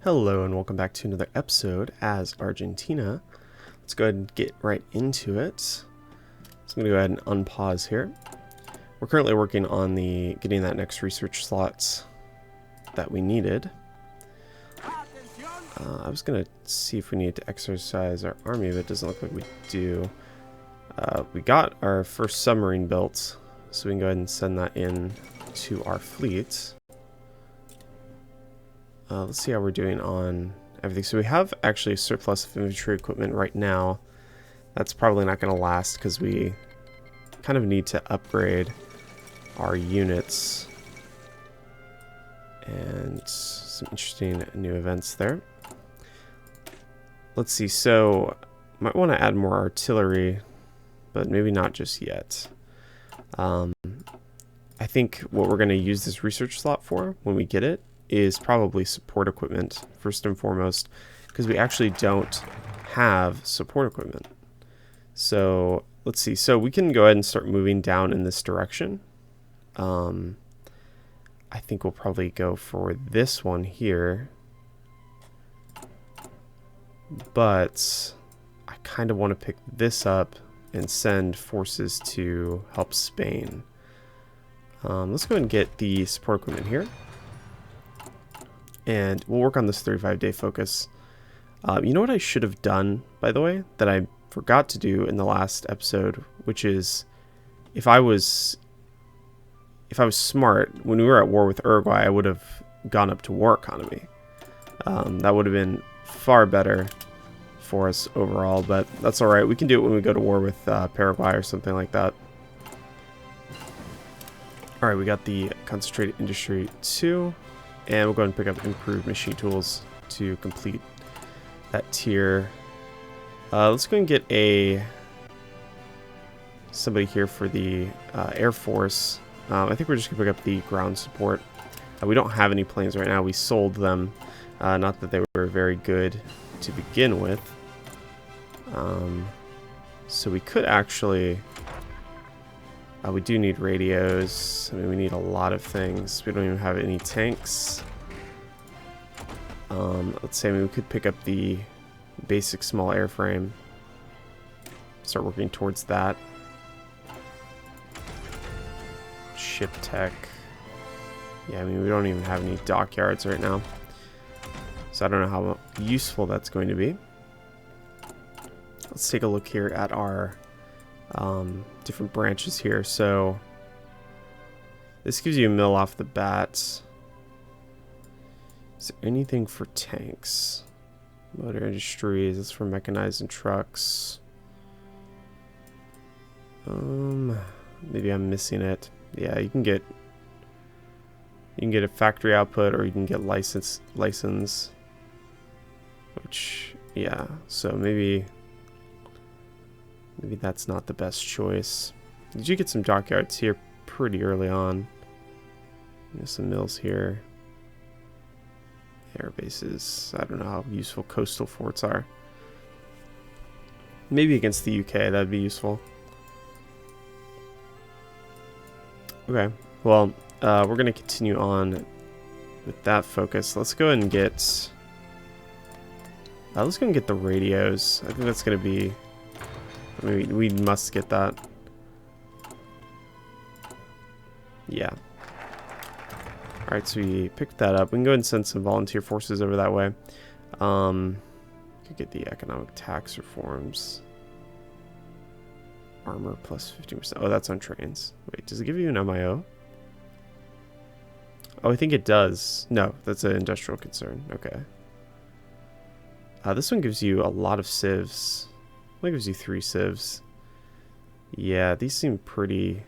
Hello and welcome back to another episode as Argentina. Let's go ahead and get right into it. So I'm going to go ahead and unpause here. We're currently working on getting that next research slot that we needed. I was going to see if we need to exercise our army, but it doesn't look like we do. We got our first submarine built, so we can go ahead and send that in to our fleet. Let's see how we're doing on everything. So we have actually a surplus of infantry equipment right now. That's probably not going to last because we kind of need to upgrade our units. And some interesting new events there. Let's see. So might want to add more artillery, but maybe not just yet. I think what we're going to use this research slot for when we get it is probably support equipment first and foremost, because we actually don't have support equipment. So let's see. So we can go ahead and start moving down in this direction. I think we'll probably go for this one here, but I kind of want to pick this up and send forces to help Spain. Let's go ahead and get the support equipment here. And we'll work on this 35-day focus. You know what I should have done, by the way, that I forgot to do in the last episode, which is if I was smart, when we were at war with Uruguay, I would have gone up to war economy. That would have been far better for us overall, but that's all right. We can do it when we go to war with Paraguay or something like that. All right, we got the concentrated industry 2. And we'll go ahead and pick up improved machine tools to complete that tier. Let's go and get somebody here for the Air Force. I think we're just going to pick up the ground support. We don't have any planes right now. We sold them. Not that they were very good to begin with. So we could actually... we do need radios. I mean, we need a lot of things. We don't even have any tanks. Let's say we could pick up the basic small airframe. Start working towards that. Ship tech. Yeah, I mean, we don't even have any dockyards right now. So I don't know how useful that's going to be. Let's take a look here at our different branches here. So this gives you a mill off the bat. Is there anything for tanks? Motor industries, that's for mechanized and trucks. Maybe I'm missing it. Yeah, you can get a factory output, or you can get license, which, yeah, so maybe that's not the best choice. Did you get some dockyards here pretty early on? There's some mills here. Air bases. I don't know how useful coastal forts are. Maybe against the UK, that'd be useful. Okay, well, we're going to continue on with that focus. Let's go ahead and get... let's go and get the radios. I think that's going to be... we must get that. Yeah. Alright, so we picked that up. We can go ahead and send some volunteer forces over that way. Could get the economic tax reforms. Armor plus 15%. Oh, that's on trains. Wait, does it give you an MIO? Oh, I think it does. No, that's an industrial concern. Okay. This one gives you a lot of civs. It gives you 3 civs. Yeah, these seem pretty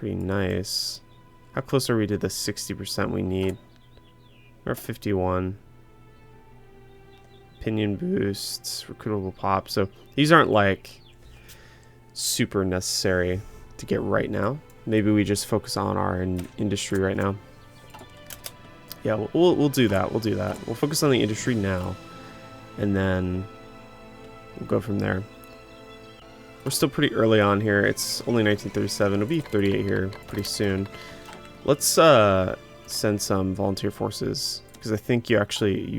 nice. How close are we to the 60% we need? We're at 51. Pinion boosts, recruitable pop. So these aren't like super necessary to get right now. Maybe we just focus on our industry right now. Yeah, we'll do that. We'll do that. We'll focus on the industry now, and then we'll go from there. We're still pretty early on here. It's only 1937. It'll be 38 here pretty soon. Let's send some volunteer forces because I think you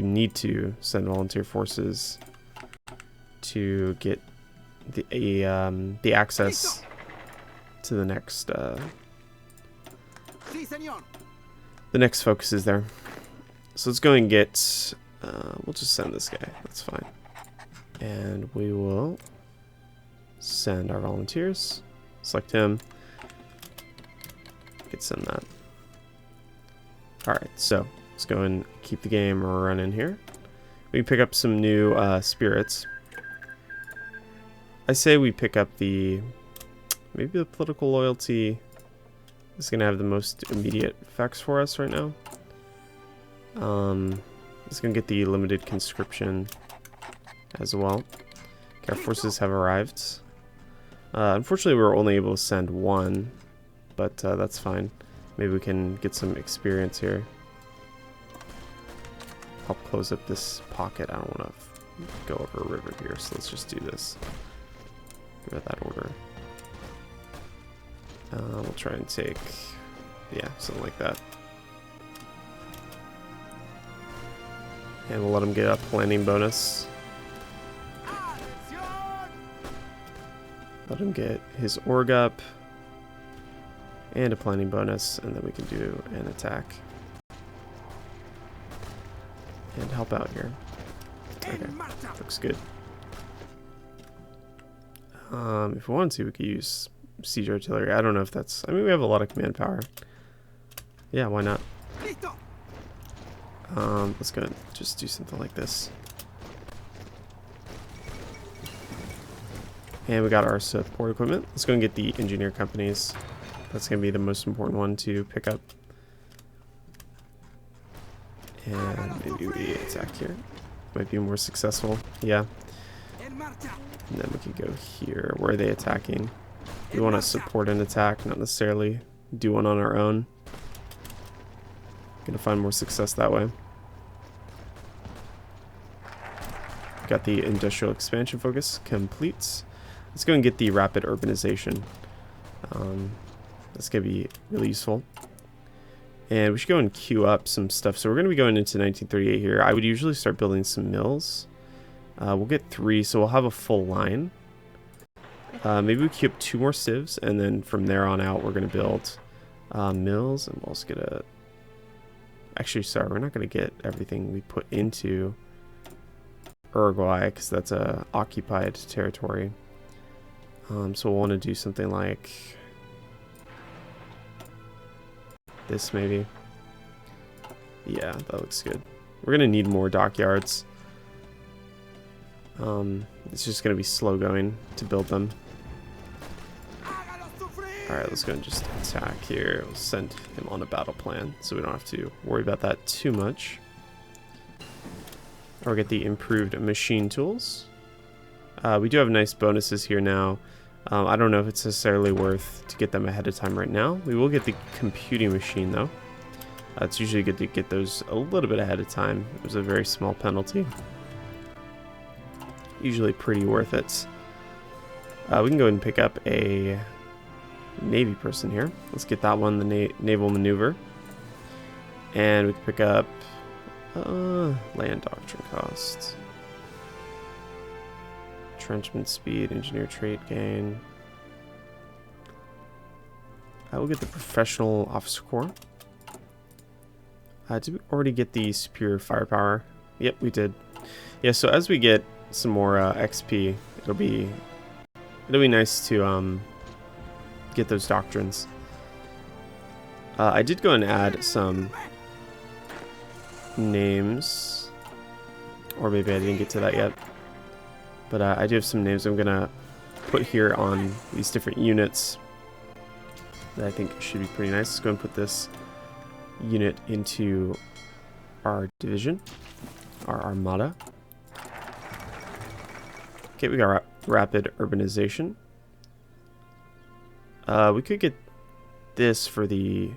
need to send volunteer forces to get the access to the next focus is there. So let's go and get we'll just send this guy, that's fine, and we will send our volunteers, select him, send that. Alright, so let's go and keep the game running here. We can pick up some new spirits. I say we pick up maybe the political loyalty is going to have the most immediate effects for us right now. It's going to get the limited conscription as well. Okay, our forces have arrived. Unfortunately, we were only able to send one, but that's fine. Maybe we can get some experience here. Help close up this pocket. I don't want to go over a river here, so let's just do this. Give it that order. We'll try and take, yeah, something like that. And we'll let him get a planning bonus. Let him get his org up. And a planning bonus, and then we can do an attack. And help out here. Okay, looks good. If we wanted to, we could use siege artillery. I don't know if that's... I mean, we have a lot of command power. Yeah, why not? Let's go and just do something like this. And we got our support equipment. Let's go and get the engineer companies. That's going to be the most important one to pick up. And maybe we attack here. Might be more successful. Yeah. And then we could go here. Where are they attacking? We want to support an attack, not necessarily do one on our own. Gonna find more success that way. Got the industrial expansion focus complete. Let's go and get the rapid urbanization. That's going to be really useful. And we should go and queue up some stuff. So we're going to be going into 1938 here. I would usually start building some mills. We'll get 3, so we'll have a full line. Maybe we queue up 2 more civs, and then from there on out, we're going to build mills. And we'll also get a... Actually, sorry, we're not going to get everything we put into Uruguay, because that's a occupied territory. So we'll want to do something like... this maybe. Yeah, that looks good. We're gonna need more dockyards. It's just gonna be slow going to build them. Alright, let's go and just attack here. We'll send him on a battle plan so we don't have to worry about that too much. Or get the improved machine tools. We do have nice bonuses here now. I don't know if it's necessarily worth to get them ahead of time right now. We will get the computing machine though. It's usually good to get those a little bit ahead of time. It was a very small penalty. Usually pretty worth it. We can go ahead and pick up a Navy person here. Let's get that one, the naval maneuver. And we can pick up land doctrine cost. Entrenchment speed, engineer trait gain. I will get the professional officer corps. Did we already get the superior firepower? Yep, we did. Yeah, so as we get some more XP, it'll be nice to get those doctrines. I did go and add some names, or maybe I didn't get to that yet. But I do have some names I'm gonna put here on these different units that I think should be pretty nice. Let's go and put this unit into our division, our armada. Okay, we got rapid urbanization. We could get this for the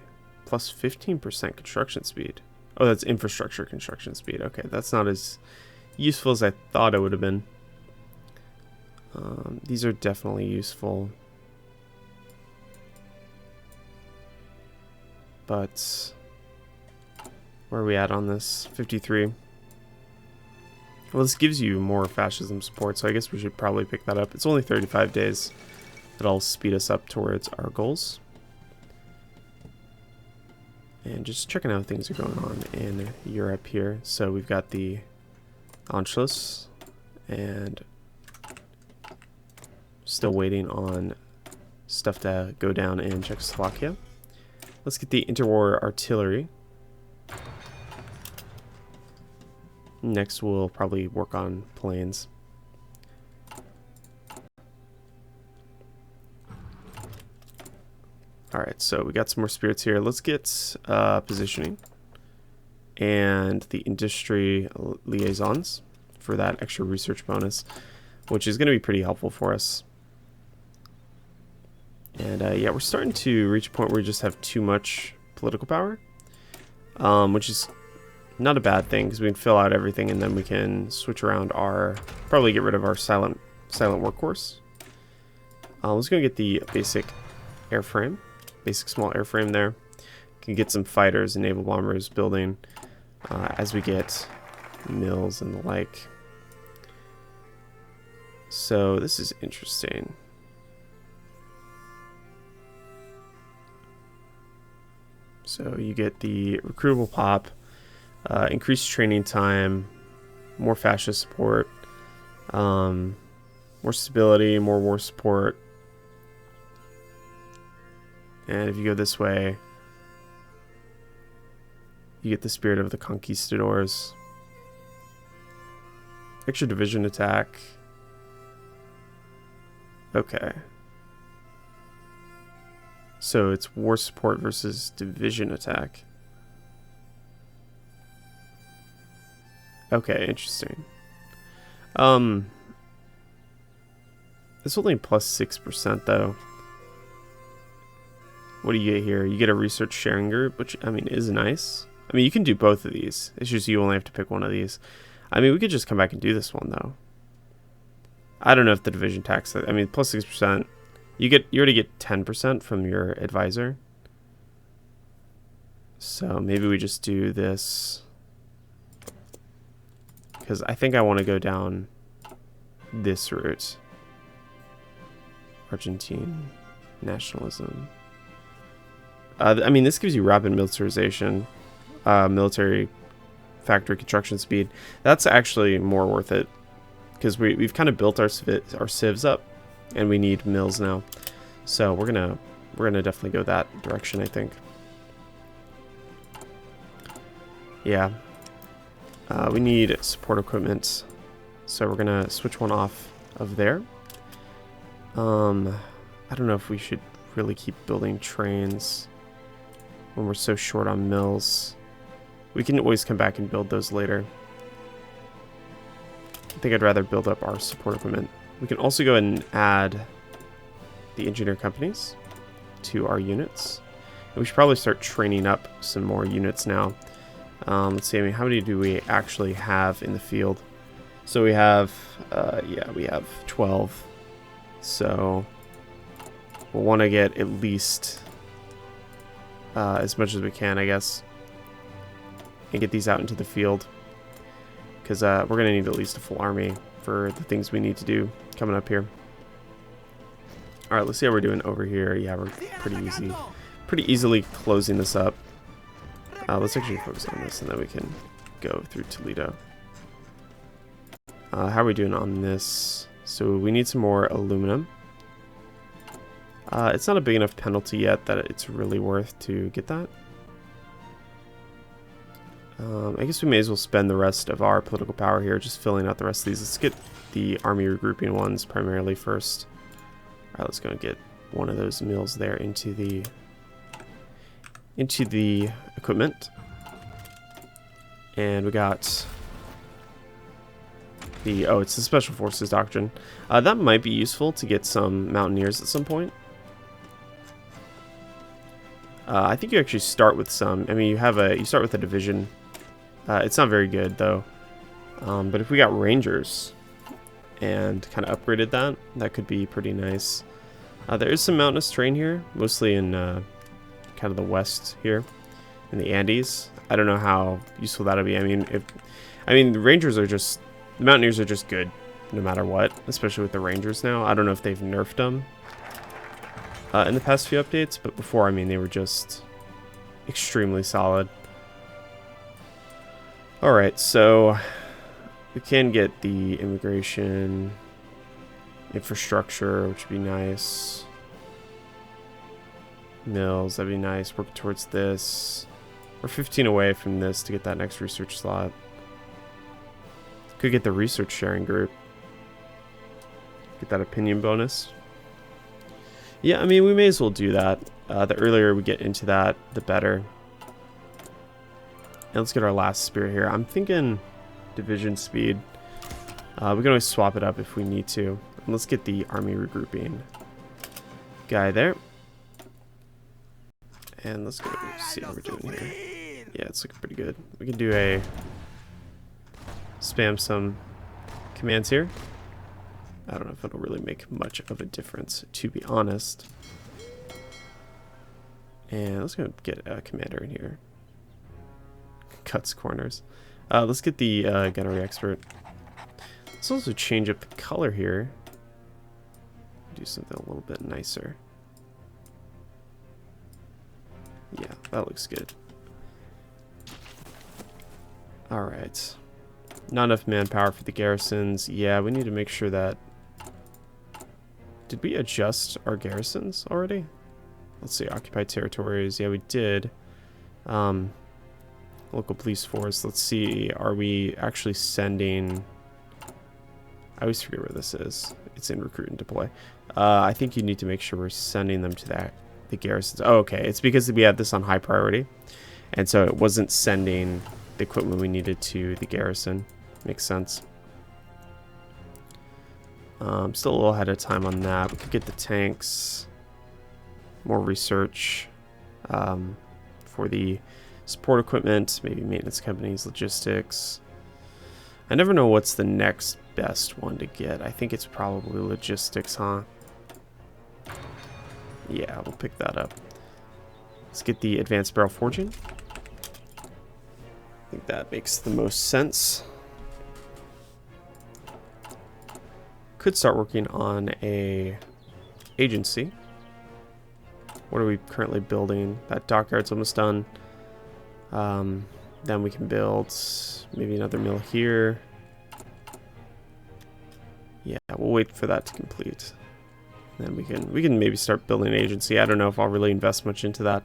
plus 15% construction speed. Oh, that's infrastructure construction speed. Okay, that's not as useful as I thought it would have been. These are definitely useful. But Where are we at on this? 53. Well, this gives you more fascism support, so I guess we should probably pick that up. It's only 35 days. That'll speed us up towards our goals. And just checking out how things are going on in Europe here. So we've got the Anschluss, and still waiting on stuff to go down in Czechoslovakia. Let's get the interwar artillery. Next, we'll probably work on planes. Alright, so we got some more spirits here. Let's get positioning and the industry liaisons for that extra research bonus, which is going to be pretty helpful for us. And yeah, we're starting to reach a point where we just have too much political power, which is not a bad thing because we can fill out everything and then we can switch around our, probably get rid of our silent workhorse. Let's go get the basic airframe, basic small airframe there. Can get some fighters and naval bombers building as we get mills and the like. So this is interesting. So you get the recruitable pop, increased training time, more fascist support, more stability, more war support. And if you go this way, you get the spirit of the conquistadors. Extra division attack. Okay. So it's war support versus division attack. Okay, interesting. It's only plus 6% though. What do you get here? You get a research sharing group, which I mean is nice. I mean you can do both of these. It's just you only have to pick one of these. I mean we could just come back and do this one though. I don't know if the division tax. I mean plus 6%. You already get 10% from your advisor. So maybe we just do this because I think I want to go down this route. Argentine nationalism. I mean, this gives you rapid militarization, military factory construction speed. That's actually more worth it because we've kind of built our civs up, and we need mills now. So we're gonna definitely go that direction, I think. Yeah, we need support equipment, so we're gonna switch one off of there. I don't know if we should really keep building trains when we're so short on mills. We can always come back and build those later. I think I'd rather build up our support equipment. We can also go ahead and add the engineer companies to our units. And we should probably start training up some more units now. Let's see, I mean, how many do we actually have in the field? So we have, yeah, we have 12. So we'll want to get at least as much as we can, I guess, and get these out into the field. Because we're going to need at least a full army for the things we need to do coming up here. Alright, let's see how we're doing over here. Yeah, we're pretty easily closing this up. Let's actually focus on this and then we can go through Toledo. How are we doing on this? So we need some more aluminum. It's not a big enough penalty yet that it's really worth to get that. I guess we may as well spend the rest of our political power here just filling out the rest of these. Let's get the army regrouping ones primarily first. Alright, let's go and get one of those mills there into the equipment. And we got the, oh, it's the Special Forces Doctrine. That might be useful to get some mountaineers at some point. I think you actually start with some, I mean, you start with a division. It's not very good though. But if we got Rangers and kind of upgraded that, that could be pretty nice. There is some mountainous terrain here, mostly in kind of the west here. in the Andes. I don't know how useful that'll be. I mean, the Rangers are just, the Mountaineers are just good no matter what, especially with the Rangers now. I don't know if they've nerfed them in the past few updates, but before, I mean, they were just extremely solid. Alright, so we can get the immigration infrastructure, which would be nice. Mills, that'd be nice. Work towards this. We're 15 away from this to get that next research slot. Could get the research sharing group. Get that opinion bonus. Yeah, I mean, we may as well do that. The earlier we get into that, the better. And let's get our last spear here. I'm thinking division speed. We can always swap it up if we need to. And let's get the army regrouping guy there. And let's go see what we're doing here. Yeah, it's looking pretty good. We can do a spam some commands here. I don't know if it'll really make much of a difference, to be honest. And let's go get a commander in here. Cuts corners. Let's get the gunnery expert. Let's also change up the color here. Do something a little bit nicer. Yeah, that looks good. Alright. Not enough manpower for the garrisons. Yeah, we need to make sure that... Did we adjust our garrisons already? Let's see, occupied territories. Yeah, we did. Local police force. Let's see, are we actually sending... I always forget where this is. It's in recruit and deploy. I think you need to make sure we're sending them to the garrisons. Oh, okay. It's because we had this on high priority. And so it wasn't sending the equipment we needed to the garrison. Makes sense. Still a little ahead of time on that. We could get the tanks. More research for the support equipment. Maybe maintenance companies, logistics. I never know what's the next best one to get. I think it's probably logistics, huh? Yeah, we'll pick that up. Let's get the advanced barrel forging. I think that makes the most sense. Could start working on a agency. What are we currently building? That dockyard's almost done. Then we can build maybe another mill here. Yeah, we'll wait for that to complete. Then we can maybe start building an agency. I don't know if I'll really invest much into that.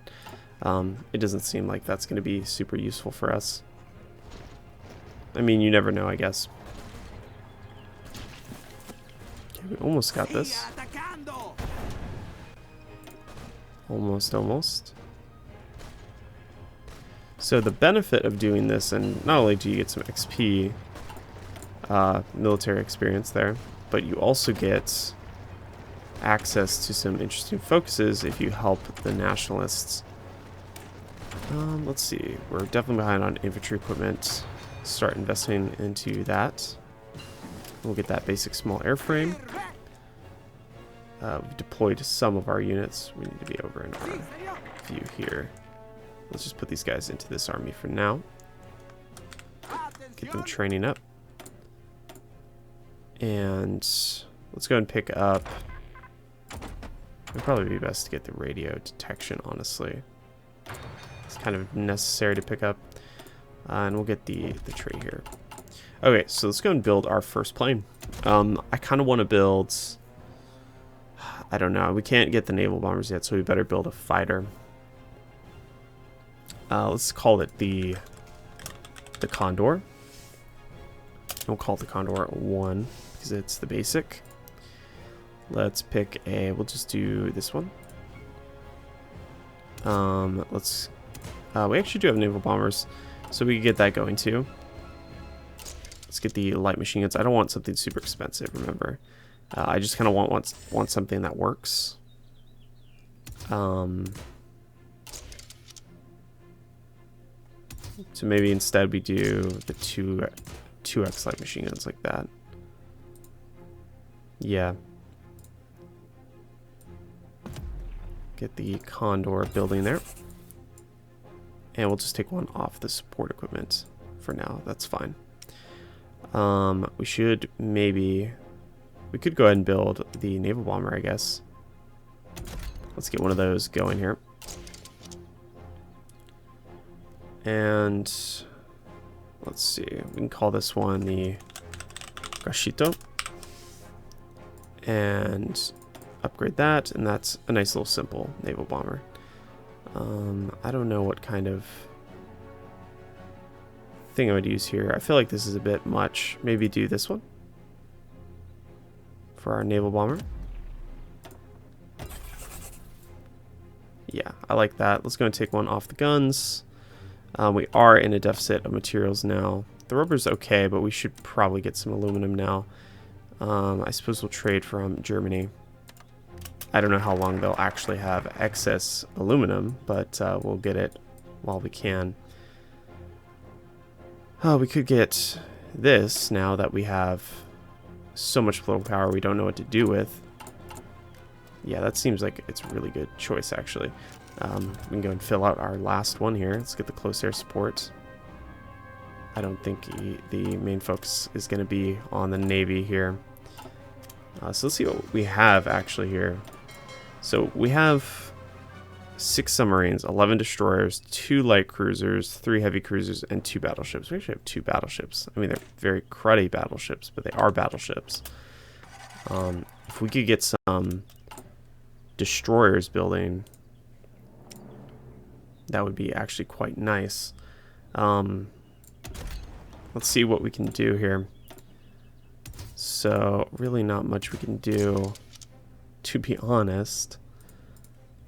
It doesn't seem like that's going to be super useful for us. I mean, you never know, I guess. Okay, we almost got this. Almost. So the benefit of doing this, and not only do you get some XP, military experience there, but you also get access to some interesting focuses if you help the nationalists. Let's see, we're definitely behind on infantry equipment. Start investing into that. We'll get that basic small airframe. We've deployed some of our units. We need to be over in our view here. Let's just put these guys into this army for now. Get them training up. And let's go and pick up... It'd probably be best to get the radio detection, honestly. It's kind of necessary to pick up. And we'll get the tray here. Okay, so let's go and build our first plane. I kind of want to build... I don't know. We can't get the naval bombers yet, so we better build a fighter. Let's call it the Condor. We'll call it the Condor 1 because it's the basic. Let's pick a... We'll just do this one. Let's... we actually do have naval bombers, so we can get that going too. Let's get the light machine guns. I don't want something super expensive, remember. I just kind of want something that works. So maybe instead we do the 2x light machine guns like that. Yeah. Get the Condor building there. And we'll just take one off the support equipment for now. That's fine. We should maybe... We could go ahead and build the naval bomber, I guess. Let's get one of those going here. And let's see. We can call this one the Gashito. And upgrade that. And that's a nice little simple naval bomber. I don't know what kind of thing I would use here. I feel like this is a bit much. Maybe do this one for our naval bomber. Yeah, I like that. Let's go and take one off the guns. We are in a deficit of materials now. The rubber's okay, but we should probably get some aluminum now. I suppose we'll trade from Germany. I don't know how long they'll actually have excess aluminum, but we'll get it while we can. We could get this now that we have so much political power we don't know what to do with. Yeah, that seems like it's a really good choice, actually. We can go and fill out our last one here. Let's get the close air support. I don't think the main focus is going to be on the Navy here. So let's see what we have actually here. So we have 6 submarines, 11 destroyers, 2 light cruisers, 3 heavy cruisers, and 2 battleships. We actually have 2 battleships. I mean, they're very cruddy battleships, but they are battleships. If we could get some destroyers building, that would be actually quite nice. Let's see what we can do here. So, really not much we can do, to be honest.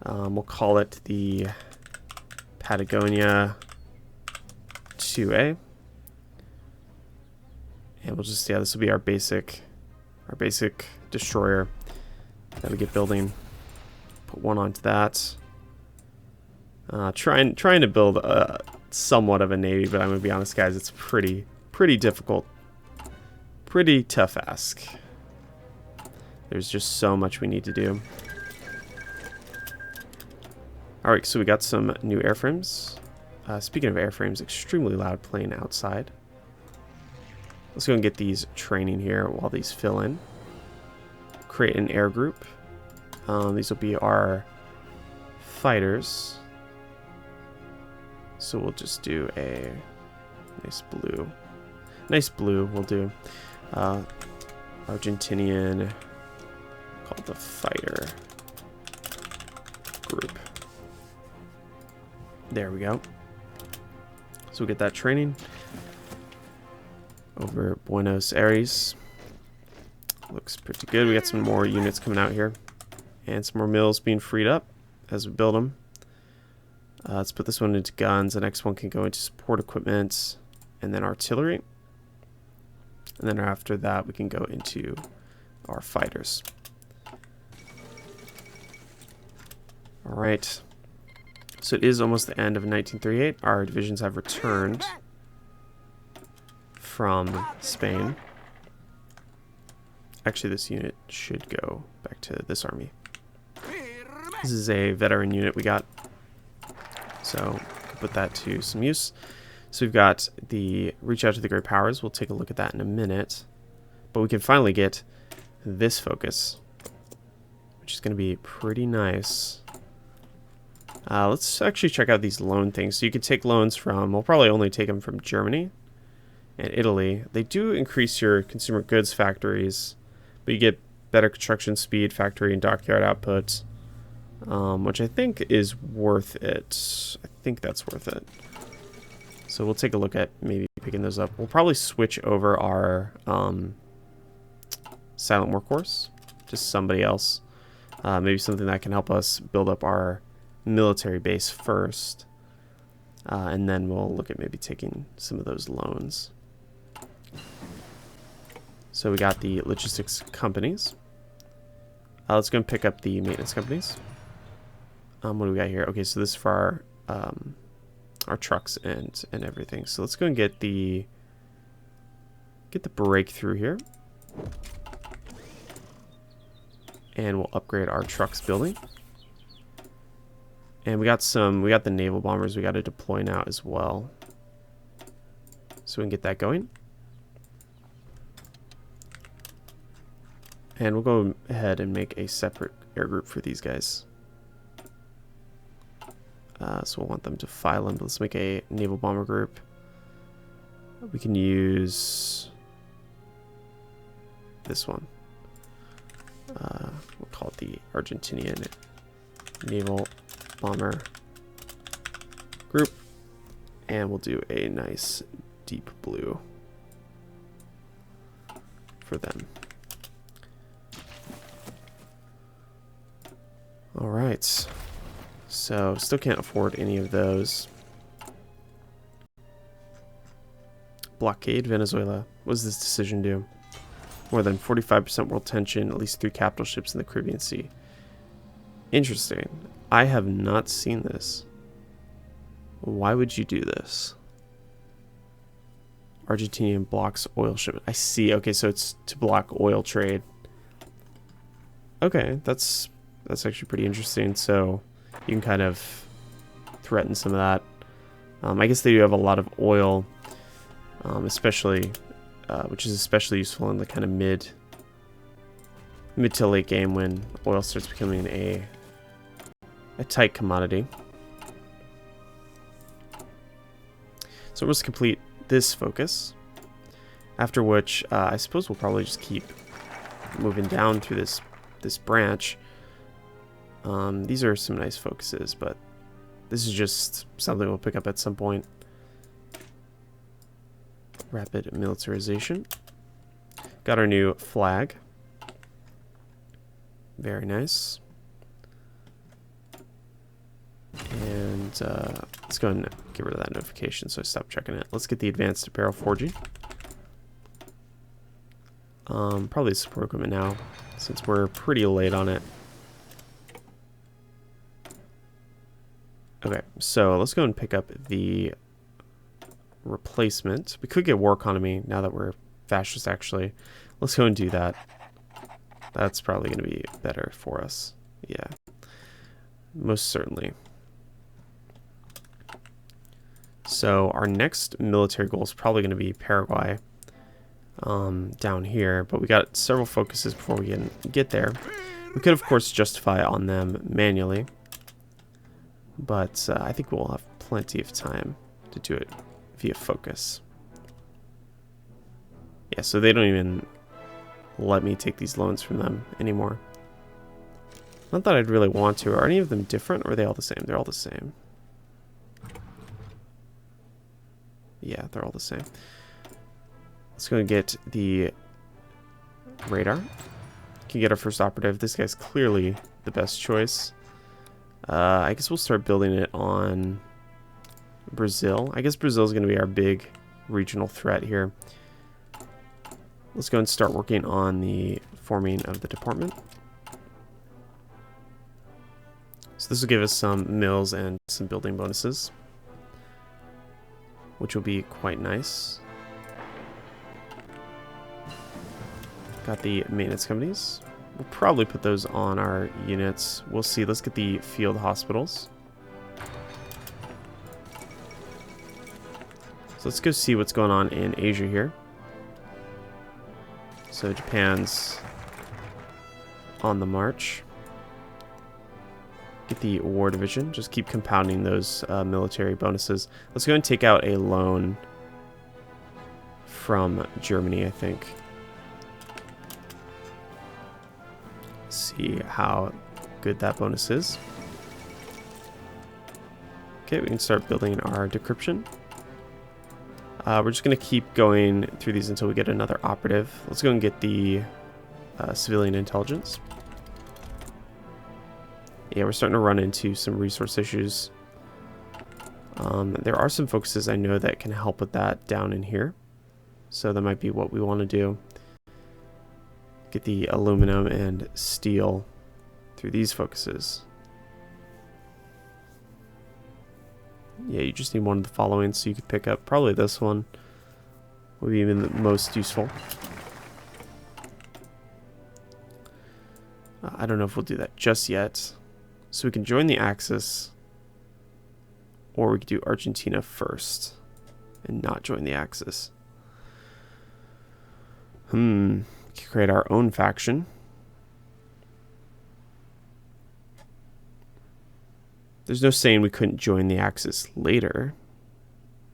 We'll call it the Patagonia 2A. And we'll just, yeah, this will be our basic destroyer that we get building. Put one onto that. Trying to build somewhat of a navy, but I'm gonna be honest, guys, it's pretty difficult. Pretty tough ask. There's just so much we need to do. Alright, so we got some new airframes. Speaking of airframes, extremely loud plane outside. Let's go and get these training here while these fill in. Create an air group. These will be our fighters. So we'll just do a nice blue. Nice blue we'll do. Argentinian, called the fighter group. There we go. So we'll get that training over Buenos Aires. Looks pretty good. We got some more units coming out here. And some more mills being freed up as we build them. Let's put this one into guns. The next one can go into support equipment and then artillery. And then after that, we can go into our fighters. All right. So it is almost the end of 1938. Our divisions have returned from Spain. Actually, this unit should go back to this army. This is a veteran unit we got. So put that to some use. So we've got the reach out to the great powers. We'll take a look at that in a minute. But we can finally get this focus, which is going to be pretty nice. Let's actually check out these loan things. So you can take loans from, we'll probably only take them from Germany and Italy. They do increase your consumer goods factories, but you get better construction speed, factory and dockyard output, which I think is worth it. I think that's worth it. So we'll take a look at maybe picking those up. We'll probably switch over our silent workhorse to somebody else. Maybe something that can help us build up our military base first. And then we'll look at maybe taking some of those loans. So we got the logistics companies. Let's go and pick up the maintenance companies. What do we got here? Okay, so this is for our trucks and everything. So let's go and get the breakthrough here. And we'll upgrade our trucks building. And we got the naval bombers we got to deploy now as well. So we can get that going. And we'll go ahead and make a separate air group for these guys. So we'll want them to file in, but let's make a naval bomber group. We can use this one. We'll call it the Argentinian Naval Bomber Group. And we'll do a nice deep blue for them. All right. So still can't afford any of those. Blockade Venezuela. What does this decision do? More than 45% world tension, at least 3 capital ships in the Caribbean Sea. Interesting. I have not seen this. Why would you do this? Argentinian blocks oil shipment. I see. Okay, so it's to block oil trade. Okay, that's actually pretty interesting. So you can kind of threaten some of that. I guess they do have a lot of oil, especially, which is especially useful in the kind of mid to late game when oil starts becoming a tight commodity. So we'll just complete this focus, after which I suppose we'll probably just keep moving down through this branch. These are some nice focuses, but this is just something we'll pick up at some point. Rapid militarization. Got our new flag. Very nice. And let's go and get rid of that notification so I stop checking it. Let's get the advanced apparel forging. Probably support equipment now, since we're pretty late on it. Okay, so let's go and pick up the replacement. We could get war economy now that we're fascist, actually. Let's go and do that. That's probably going to be better for us. Yeah, most certainly. So our next military goal is probably going to be Paraguay, down here, but we got several focuses before we can get there. We could, of course, justify on them manually, but I think we'll have plenty of time to do it via focus. Yeah, so they don't even let me take these loans from them anymore. Not that I'd really want to. Are any of them different, or are they all the same? They're all the same. Yeah, they're all the same. Let's go and get the radar. Can get our first operative. This guy's clearly the best choice. I guess we'll start building it on Brazil. I guess Brazil is going to be our big regional threat here. Let's go and start working on the forming of the department. So this will give us some mills and some building bonuses, which will be quite nice. Got the maintenance companies. We'll probably put those on our units. We'll see. Let's get the field hospitals. So let's go see what's going on in Asia here. So Japan's on the march. Get the war division. Just keep compounding those military bonuses. Let's go and take out a loan from Germany, I think. See how good that bonus is. Okay, we can start building our decryption. We're just going to keep going through these until we get another operative. Let's go and get the civilian intelligence. Yeah, we're starting to run into some resource issues. There are some focuses I know that can help with that down in here. So that might be what we want to do. Get the aluminum and steel through these focuses. Yeah, you just need one of the following, so you could pick up probably this one. Would be even the most useful. I don't know if we'll do that just yet. So we can join the Axis Or we could do Argentina first and not join the Axis. We could create our own faction. There's no saying we couldn't join the Axis later.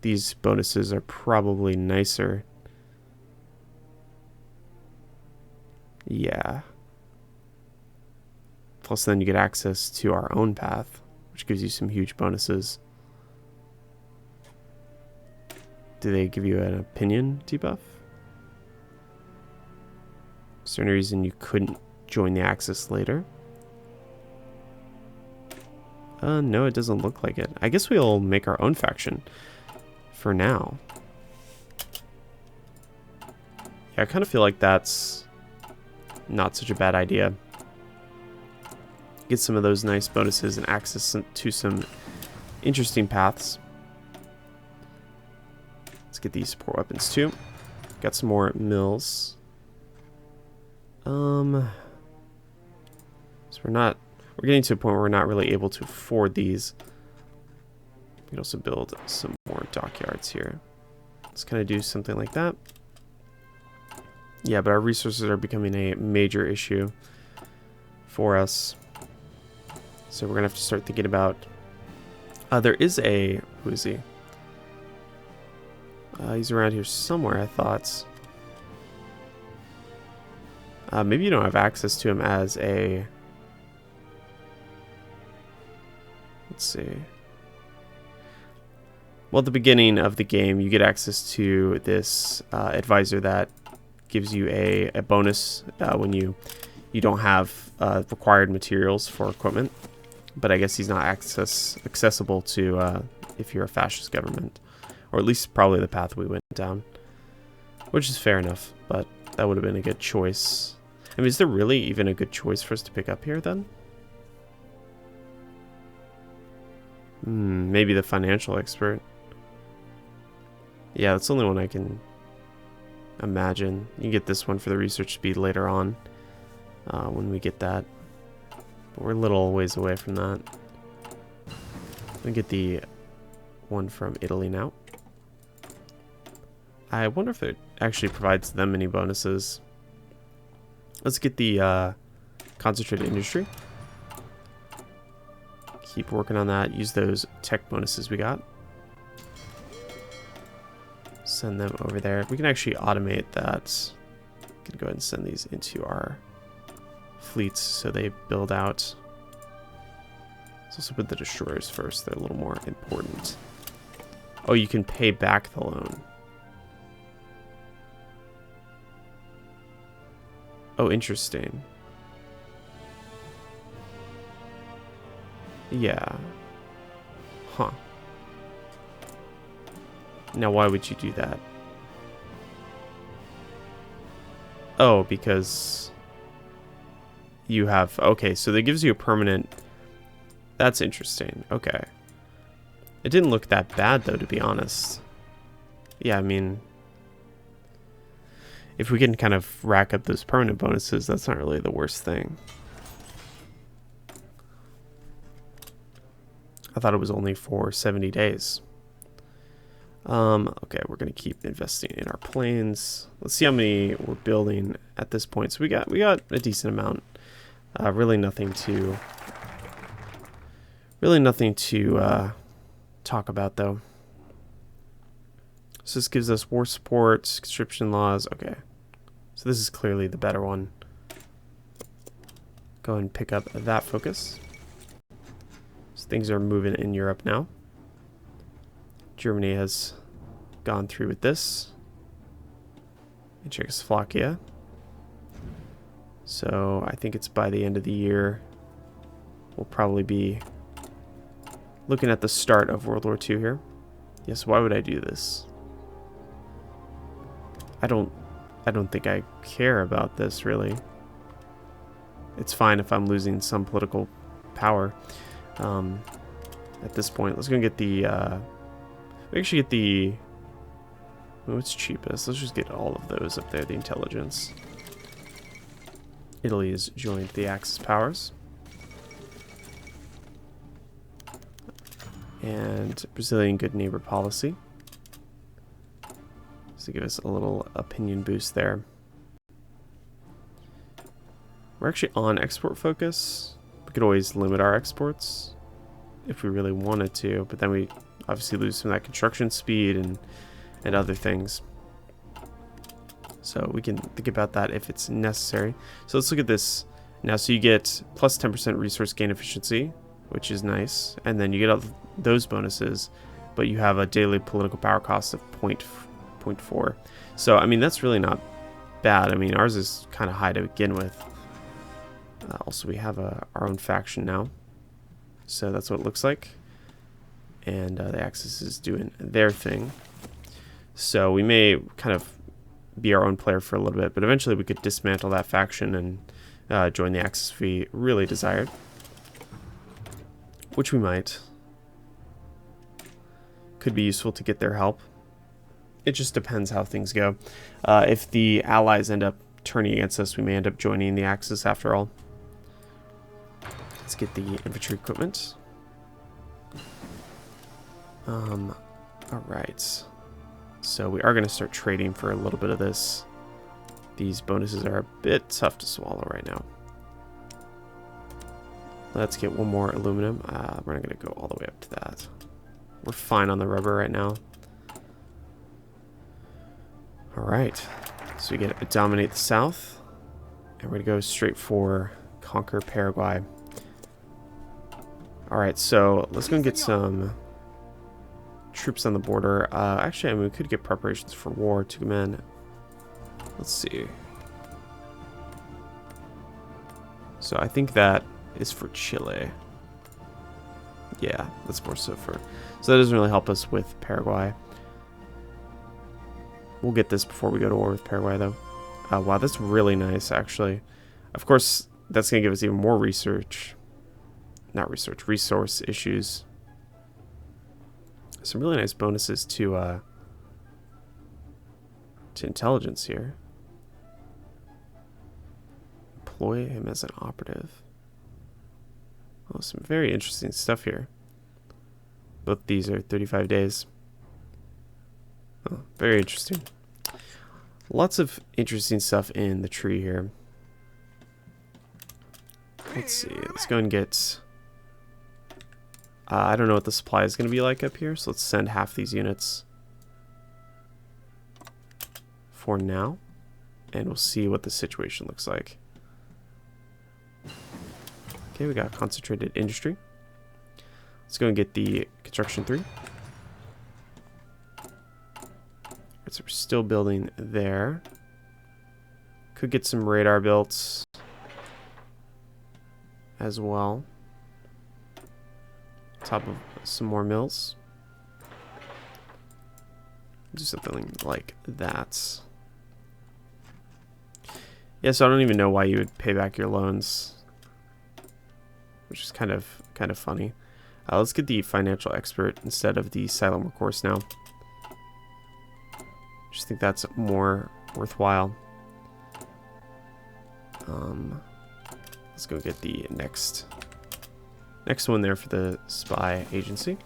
These bonuses are probably nicer. Yeah. Plus then you get access to our own path, which gives you some huge bonuses. Do they give you an opinion debuff? Is there any reason you couldn't join the Axis later? No, it doesn't look like it. I guess we'll make our own faction for now. Yeah, I kind of feel like that's not such a bad idea. Get some of those nice bonuses and access to some interesting paths. Let's get these support weapons too. Got some more mills. So we're getting to a point where we're not really able to afford these. We can also build some more dockyards here. Let's kind of do something like that. Yeah, but our resources are becoming a major issue for us. So we're going to have to start thinking about... there is a... Who is he? He's around here somewhere, I thought. Maybe you don't have access to him as a... Let's see. Well, at the beginning of the game, you get access to this advisor that gives you a bonus when you don't have required materials for equipment. But I guess he's not accessible to if you're a fascist government. Or at least probably the path we went down. Which is fair enough, but that would have been a good choice. I mean, is there really even a good choice for us to pick up here then? Maybe the financial expert. Yeah, that's the only one I can imagine. You get this one for the research speed later on when we get that. But we're a little ways away from that. We get the one from Italy now. I wonder if it actually provides them any bonuses. Let's get the concentrated industry. Keep working on that. Use those tech bonuses we got. Send them over there. We can actually automate that. We can go ahead and send these into our fleets so they build out. Let's also put the destroyers first. They're a little more important. Oh, you can pay back the loan. Oh, interesting. Yeah. Huh. Now, why would you do that? Oh, because you have... Okay, so that gives you a permanent... That's interesting. Okay. It didn't look that bad, though, to be honest. Yeah, I mean... If we can kind of rack up those permanent bonuses, that's not really the worst thing. I thought it was only for 70 days. Okay, we're gonna keep investing in our planes. Let's see how many we're building at this point. So we got a decent amount. Really nothing to talk about though. So this gives us war support, conscription laws. Okay, so this is clearly the better one. Go ahead and pick up that focus. So things are moving in Europe now. Germany has gone through with this. And Czechoslovakia. So I think it's by the end of the year. We'll probably be looking at the start of World War II here. Yes, why would I do this? I don't think I care about this really. It's fine if I'm losing some political power. At this point, let's go get the we actually get the... What's cheapest? Let's just get all of those up there, the intelligence. Italy has joined the Axis powers. And Brazilian good neighbor policy. So give us a little opinion boost there. We're actually on export focus. We could always limit our exports if we really wanted to, but then we obviously lose some of that construction speed and other things. So we can think about that if it's necessary. So let's look at this now. So you get plus 10% resource gain efficiency, which is nice. And then you get all those bonuses, but you have a daily political power cost of 0.4. So, I mean, that's really not bad. I mean, ours is kind of high to begin with. Also, we have our own faction now. So that's what it looks like. And the Axis is doing their thing. So we may kind of be our own player for a little bit, but eventually we could dismantle that faction and join the Axis if we really desired. Which we might. Could be useful to get their help. It just depends how things go. If the allies end up turning against us, we may end up joining the Axis after all. Let's get the infantry equipment. Alright. So we are going to start trading for a little bit of this. These bonuses are a bit tough to swallow right now. Let's get one more aluminum. We're not going to go all the way up to that. We're fine on the rubber right now. Alright. So we get to dominate the south. And we're going to go straight for conquer Paraguay. Alright, so let's go and get some troops on the border. Actually, I mean, we could get preparations for war to come in. Let's see. So I think that is for Chile. Yeah, that's more so for... So that doesn't really help us with Paraguay. We'll get this before we go to war with Paraguay, though. Wow, that's really nice, actually. Of course, that's going to give us even more research. Not research, resource issues. Some really nice bonuses to intelligence here. Employ him as an operative. Oh, some very interesting stuff here. Both these are 35 days. Oh, very interesting. Lots of interesting stuff in the tree here. Let's see. Let's go and get... I don't know what the supply is going to be like up here, so let's send half these units for now, and we'll see what the situation looks like. Okay, we got concentrated industry. Let's go and get the construction 3. So we're still building there. Could get some radar built as well. Top of some more mills. Do something like that. Yeah, so I don't even know why you would pay back your loans, which is kind of funny. Let's get the financial expert instead of the silent workhorse now. Just think that's more worthwhile. Let's go get the next one there for the spy agency.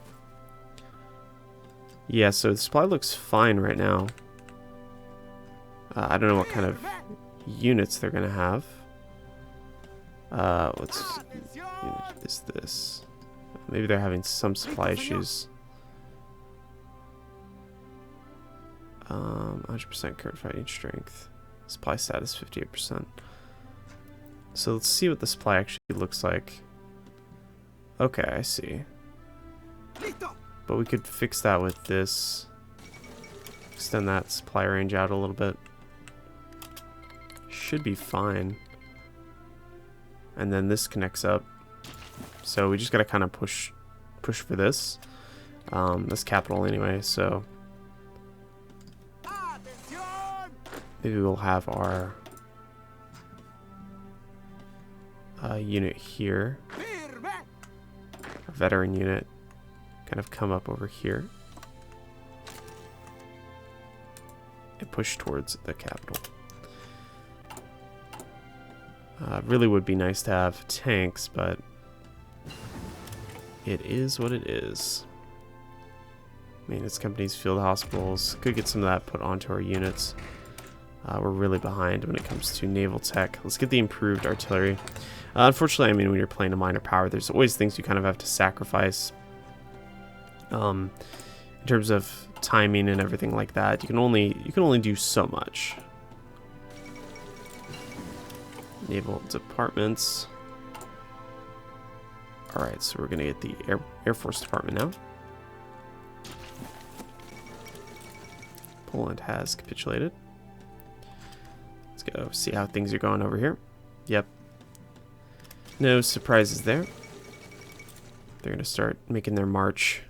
Yeah, so the supply looks fine right now. I don't know what kind of units they're gonna have. What unit is this? Maybe they're having some supply issues. 100% current fighting strength. Supply status 58%. So let's see what the supply actually looks like. Okay, I see. But we could fix that with this. Extend that supply range out a little bit. Should be fine. And then this connects up. So we just gotta kind of push for this. This capital anyway, so maybe we'll have our unit here, our veteran unit, kind of come up over here and push towards the capital. Really would be nice to have tanks, but it is what it is. Maintenance companies, field hospitals. Could get some of that put onto our units. We're really behind when it comes to naval tech. Let's get the improved artillery. Unfortunately, I mean, when you're playing a minor power, there's always things you kind of have to sacrifice. In terms of timing and everything like that, you can only do so much. Naval departments. All right, so we're gonna get the Air Force Department now. Poland has capitulated. Let's go see how things are going over here. Yep. No surprises there. They're going to start making their march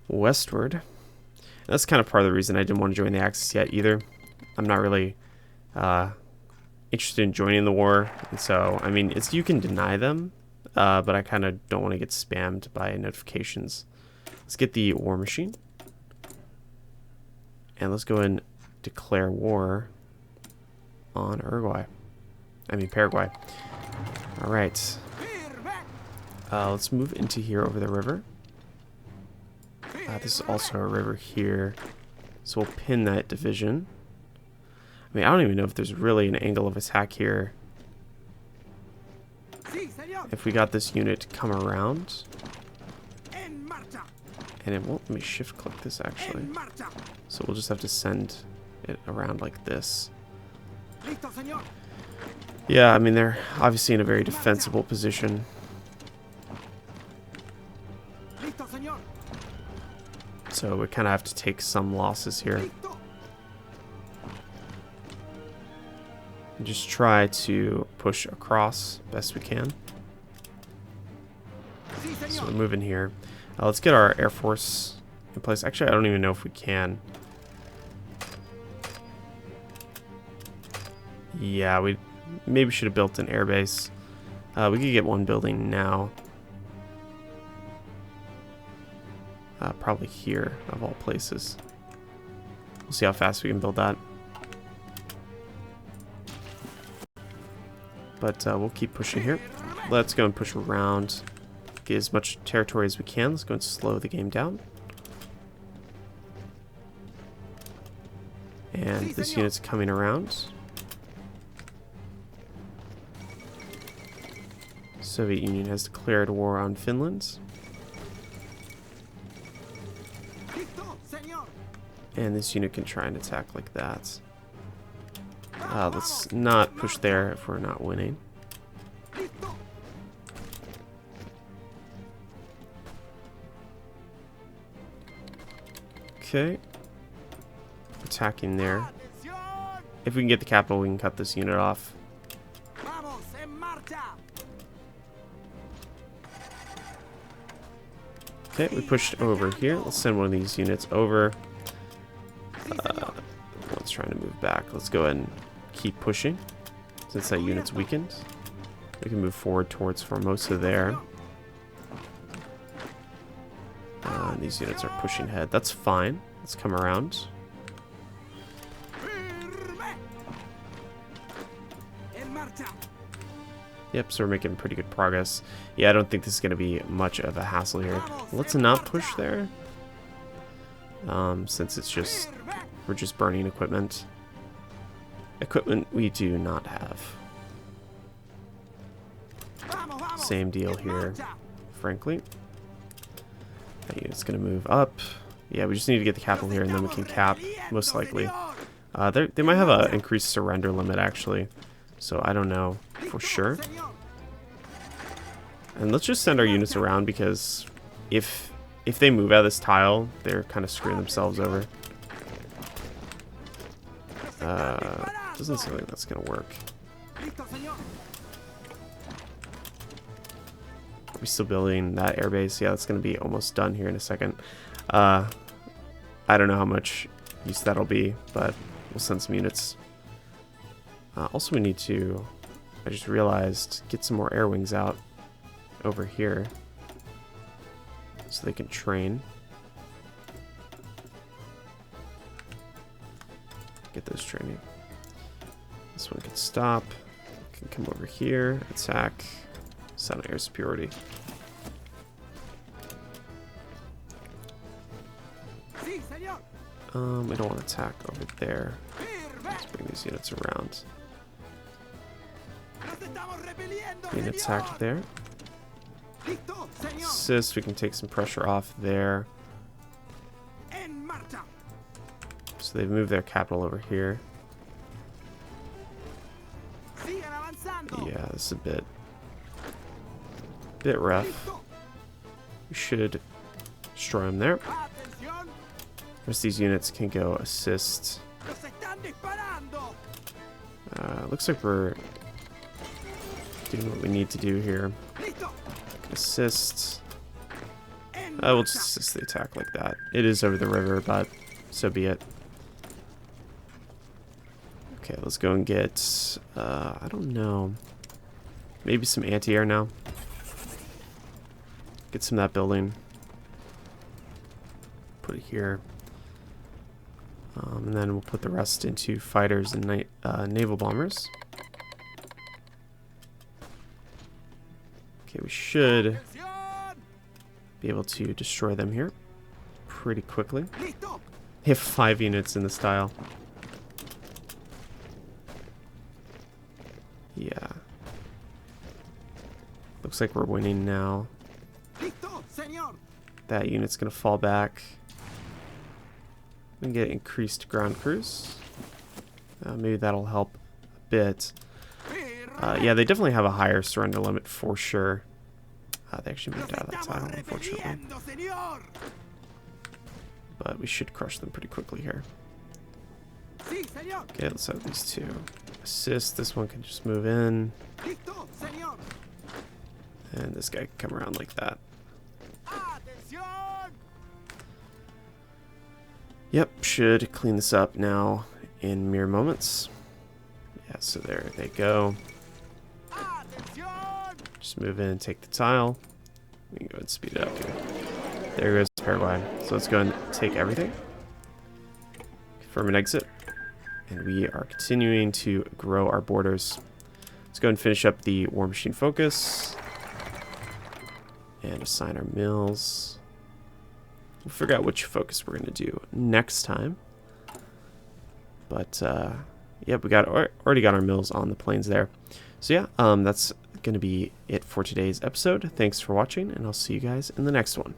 westward. That's kind of part of the reason I didn't want to join the Axis yet either. I'm not really interested in joining the war. And so, I mean, you can deny them, but I kind of don't want to get spammed by notifications. Let's get the war machine. And let's go and declare war on Paraguay. All right. Let's move into here over the river. This is also a river here. So we'll pin that division. I mean, I don't even know if there's really an angle of attack here. If we got this unit to come around. And it won't let me shift click this actually. So we'll just have to send it around like this. Yeah, I mean, they're obviously in a very defensible position. So we kind of have to take some losses here. And just try to push across best we can. So we're moving here. Let's get our Air Force in place. Actually, I don't even know if we can. Yeah, we maybe should have built an airbase. We could get one building now. Probably here, of all places. We'll see how fast we can build that. But we'll keep pushing here. Let's go and push around. Get as much territory as we can. Let's go and slow the game down. And this unit's coming around. Soviet Union has declared war on Finland. And this unit can try and attack like that. Let's not push there if we're not winning. Okay. Attacking there. If we can get the capital, we can cut this unit off. Okay, we pushed over here. Let's send one of these units over. One's trying to move back. Let's go ahead and keep pushing. Since that unit's weakened, we can move forward towards Formosa there. And these units are pushing ahead. That's fine. Let's come around. Yep, so we're making pretty good progress. Yeah, I don't think this is going to be much of a hassle here. Let's not push there. Since it's just, we're just burning equipment. Equipment we do not have. Same deal here, frankly. That unit's going to move up. Yeah, we just need to get the capital here and then we can cap, most likely. They might have an increased surrender limit, actually. So I don't know for sure. And let's just send our units around because if they move out of this tile, they're kind of screwing themselves over. Doesn't seem like that's going to work. Are we still building that airbase? Yeah, that's going to be almost done here in a second. I don't know how much use that'll be, but we'll send some units. Also, we need to, I just realized, get some more air wings out over here so they can train. Get those training. This one can stop. Can come over here, attack, set on air superiority. We don't want to attack over there. Let's bring these units around. Being attacked there. Assist, we can take some pressure off there. So they've moved their capital over here. Yeah, this is a bit rough. We should destroy them there. The rest of these units can go assist. Looks like we're doing what we need to do here. Assist. We'll just assist the attack like that. It is over the river, but so be it. Okay, let's go and get, I don't know, maybe some anti-air now. Get some of that building. Put it here. And then we'll put the rest into fighters and naval bombers. Okay, we should be able to destroy them here pretty quickly. They have 5 units in this tile. Yeah. Looks like we're winning now. That unit's gonna fall back. We can get increased ground crews. Maybe that'll help a bit. Yeah, they definitely have a higher surrender limit for sure. They actually moved out of that tile, unfortunately. But we should crush them pretty quickly here. Okay, let's have these two. Assist, this one can just move in. And this guy can come around like that. Yep, should clean this up now in mere moments. Yeah, so there they go. Just move in and take the tile. We can go ahead and speed it up here. There goes Paraguay. So let's go and take everything. Confirm an exit. And we are continuing to grow our borders. Let's go and finish up the War Machine focus. And assign our mills. We'll figure out which focus we're going to do next time. But, yep, we already got our mills on the plains there. So yeah, that's going to be it for today's episode. Thanks for watching, and I'll see you guys in the next one.